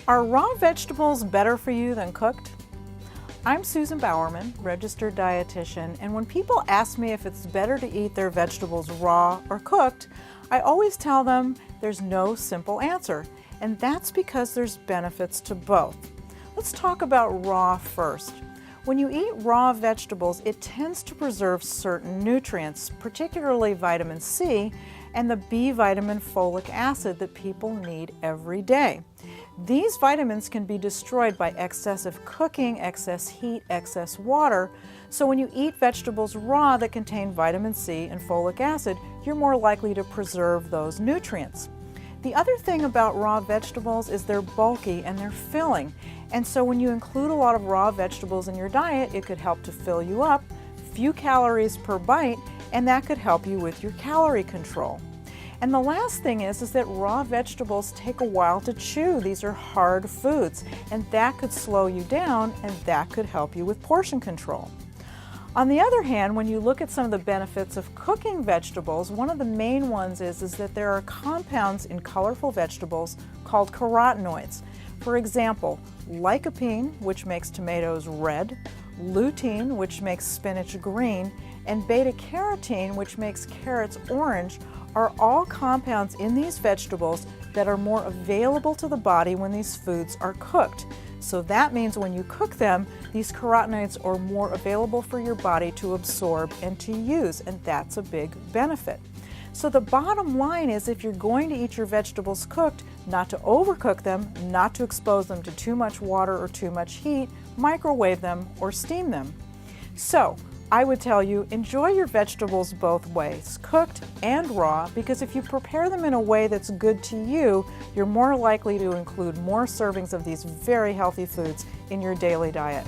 Are raw vegetables better for you than cooked? I'm Susan Bowerman, registered dietitian, and when people ask me if it's better to eat their vegetables raw or cooked, I always tell them there's no simple answer, and that's because there's benefits to both. Let's talk about raw first. When you eat raw vegetables, it tends to preserve certain nutrients, particularly vitamin C and the B vitamin folic acid that people need every day. These vitamins can be destroyed by excessive cooking, excess heat, excess water. So when you eat vegetables raw that contain vitamin C and folic acid, you're more likely to preserve those nutrients. The other thing about raw vegetables is they're bulky and they're filling. And so when you include a lot of raw vegetables in your diet, it could help to fill you up, few calories per bite, and that could help you with your calorie control. And the last thing is that raw vegetables take a while to chew. These are hard foods, and that could slow you down, and that could help you with portion control. On the other hand, when you look at some of the benefits of cooking vegetables, one of the main ones is that there are compounds in colorful vegetables called carotenoids. For example, lycopene, which makes tomatoes red, lutein, which makes spinach green, and beta-carotene, which makes carrots orange, are all compounds in these vegetables that are more available to the body when these foods are cooked. So that means when you cook them, these carotenoids are more available for your body to absorb and to use, and that's a big benefit. So the bottom line is, if you're going to eat your vegetables cooked, not to overcook them, not to expose them to too much water or too much heat, microwave them or steam them. So I would tell you, enjoy your vegetables both ways, cooked and raw, because if you prepare them in a way that's good to you, you're more likely to include more servings of these very healthy foods in your daily diet.